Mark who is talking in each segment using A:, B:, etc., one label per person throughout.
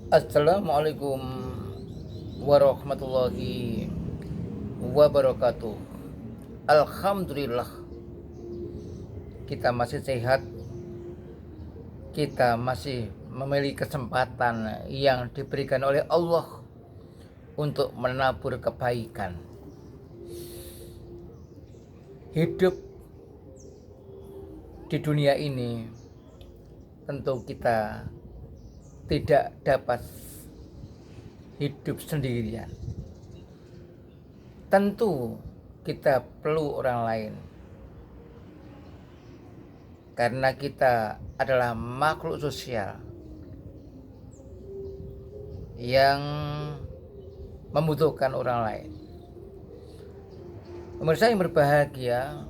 A: Assalamualaikum warahmatullahi wabarakatuh. Alhamdulillah kita masih sehat, kita masih memiliki kesempatan yang diberikan oleh Allah untuk menabur kebaikan. Hidup di dunia ini tentu kita tidak dapat hidup sendirian. Tentu kita perlu orang lain, karena kita adalah makhluk sosial yang membutuhkan orang lain. Pemirsa yang berbahagia,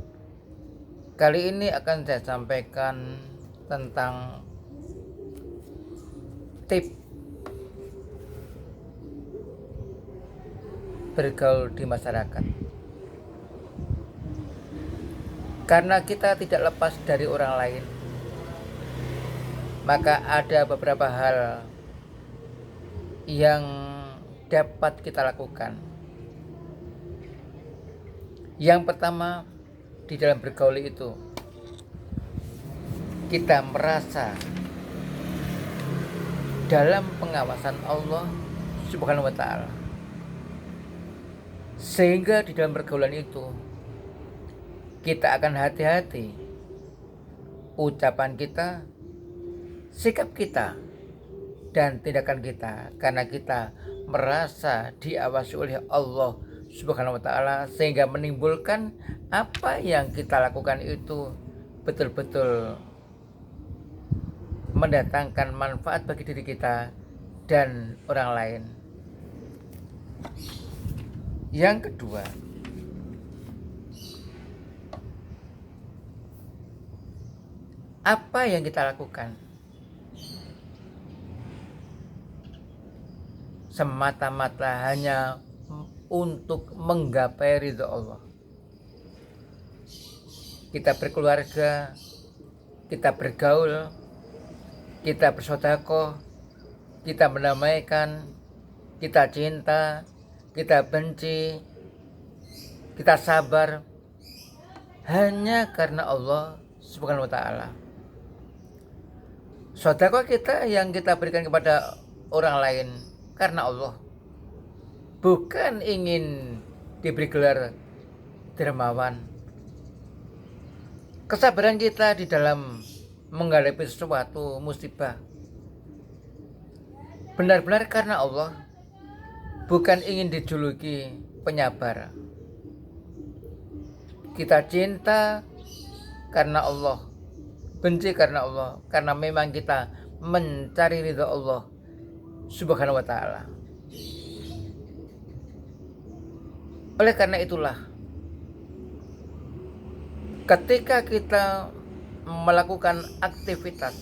A: kali ini akan saya sampaikan tentang tips bergaul di masyarakat. Karena kita tidak lepas dari orang lain, maka ada beberapa hal yang dapat kita lakukan. Yang pertama, di dalam bergaul itu kita merasa dalam pengawasan Allah Subhanahu wa Ta'ala, sehingga di dalam pergaulan itu kita akan hati-hati ucapan kita, sikap kita, dan tindakan kita, karena kita merasa diawasi oleh Allah Subhanahu wa Ta'ala, sehingga menimbulkan apa yang kita lakukan itu betul-betul mendatangkan manfaat bagi diri kita dan orang lain. Yang kedua, apa yang kita lakukan semata-mata hanya untuk menggapai ridha Allah. Kita berkeluarga, kita bergaul, kita bersedekah, kita mendamaikan, kita cinta, kita benci, kita sabar, hanya karena Allah Subhanahu wa Ta'ala. Sedekah kita yang kita berikan kepada orang lain karena Allah, bukan ingin diberi gelar dermawan. Kesabaran kita di dalam menghadapi sesuatu musibah benar-benar karena Allah, bukan ingin dijuluki penyabar. Kita cinta karena Allah, benci karena Allah, karena memang kita mencari ridha Allah Subhanahu wa Ta'ala. Oleh karena itulah, ketika kita melakukan aktivitas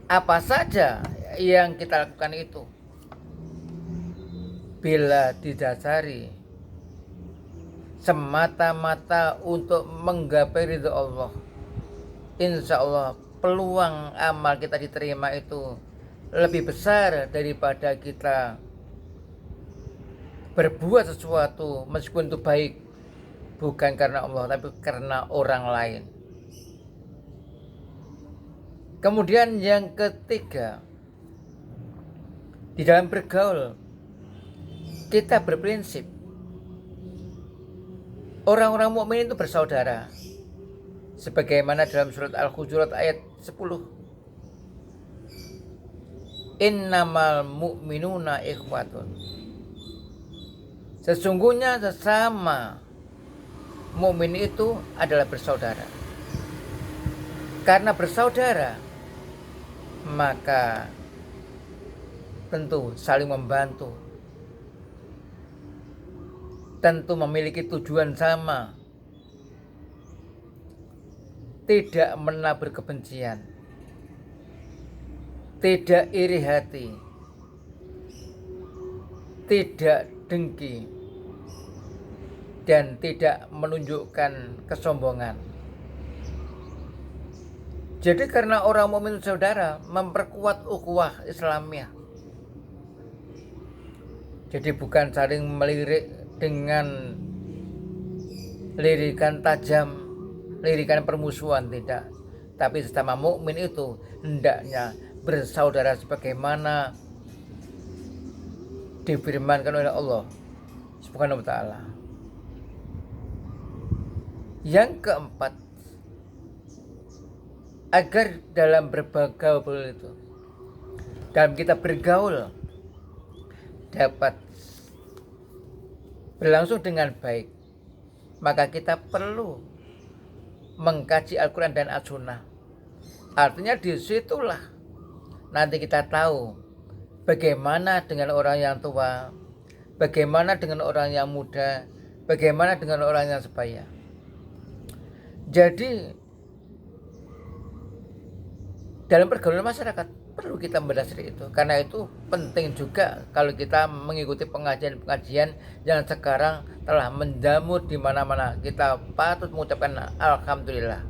A: apa saja yang kita lakukan itu, bila didasari semata-mata untuk menggapai ridha Allah, insya Allah peluang amal kita diterima itu lebih besar daripada kita berbuat sesuatu meskipun itu baik bukan karena Allah tapi karena orang lain. Kemudian yang ketiga, di dalam bergaul kita berprinsip orang-orang mukmin itu bersaudara, sebagaimana dalam surat Al-Hujurat ayat 10, innamal mu'minuna ikhwatun, sesungguhnya sesama mukmin itu adalah bersaudara. Karena bersaudara, maka tentu saling membantu, tentu memiliki tujuan sama, tidak menabur kebencian, tidak iri hati, tidak dengki, dan tidak menunjukkan kesombongan. Jadi karena orang mukmin saudara memperkuat ukhuwah Islamiyah, Jadi bukan saling melirik dengan lirikan tajam, lirikan permusuhan, tidak. Tapi sesama mukmin itu hendaknya bersaudara sebagaimana difirmankan oleh Allah Subhanahu wa taala. Yang keempat, agar dalam bergaul itu, dalam kita bergaul dapat berlangsung dengan baik, maka kita perlu mengkaji Al-Quran dan As-Sunnah. Artinya disitulah nanti kita tahu bagaimana dengan orang yang tua, bagaimana dengan orang yang muda, bagaimana dengan orang yang sebaya. Jadi dalam pergaulan masyarakat perlu kita mendasari itu, karena itu penting juga kalau kita mengikuti pengajian-pengajian yang sekarang telah menjamur di mana-mana. Kita patut mengucapkan alhamdulillah.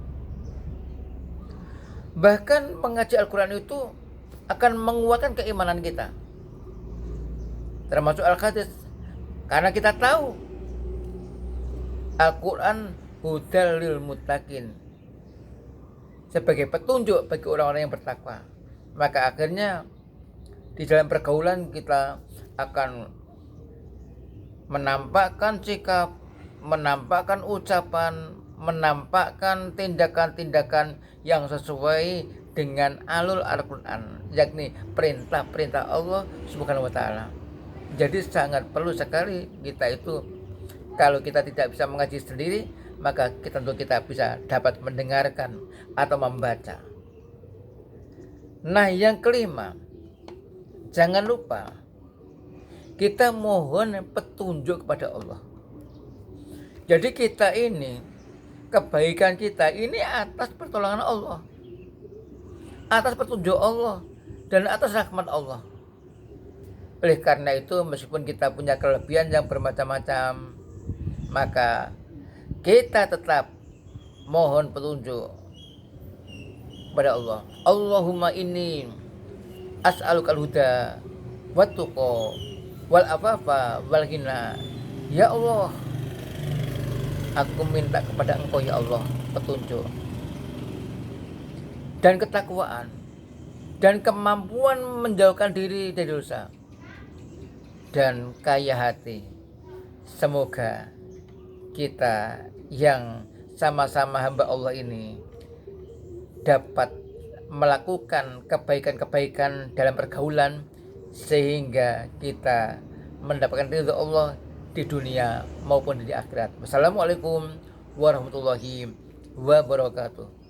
A: Bahkan mengaji Al-Quran itu akan menguatkan keimanan kita, termasuk Al-Hadis, karena kita tahu Al-Quran hudal lil muttaqin, sebagai petunjuk bagi orang-orang yang bertakwa. Maka akhirnya di dalam pergaulan kita akan menampakkan sikap, menampakkan ucapan, menampakkan tindakan-tindakan yang sesuai dengan alur Al-Quran, yakni perintah-perintah Allah Subhanahu wa taala. Jadi sangat perlu sekali kita itu, kalau kita tidak bisa mengaji sendiri, maka kita bisa dapat mendengarkan atau membaca. Nah, yang kelima, jangan lupa kita mohon petunjuk kepada Allah. Jadi kita ini, kebaikan kita ini atas pertolongan Allah, atas petunjuk Allah, dan atas rahmat Allah. Oleh karena itu, meskipun kita punya kelebihan yang bermacam-macam, maka kita tetap mohon petunjuk kepada Allah. Allahumma inni as'alukal huda wat tuqa wal afafa wal ghina. Ya Allah, aku minta kepada Engkau ya Allah petunjuk dan ketakwaan dan kemampuan menjauhkan diri dari dosa dan kaya hati. Semoga kita yang sama-sama hamba Allah ini dapat melakukan kebaikan-kebaikan dalam pergaulan, sehingga kita mendapatkan ridha Allah di dunia maupun di akhirat. Wassalamualaikum warahmatullahi wabarakatuh.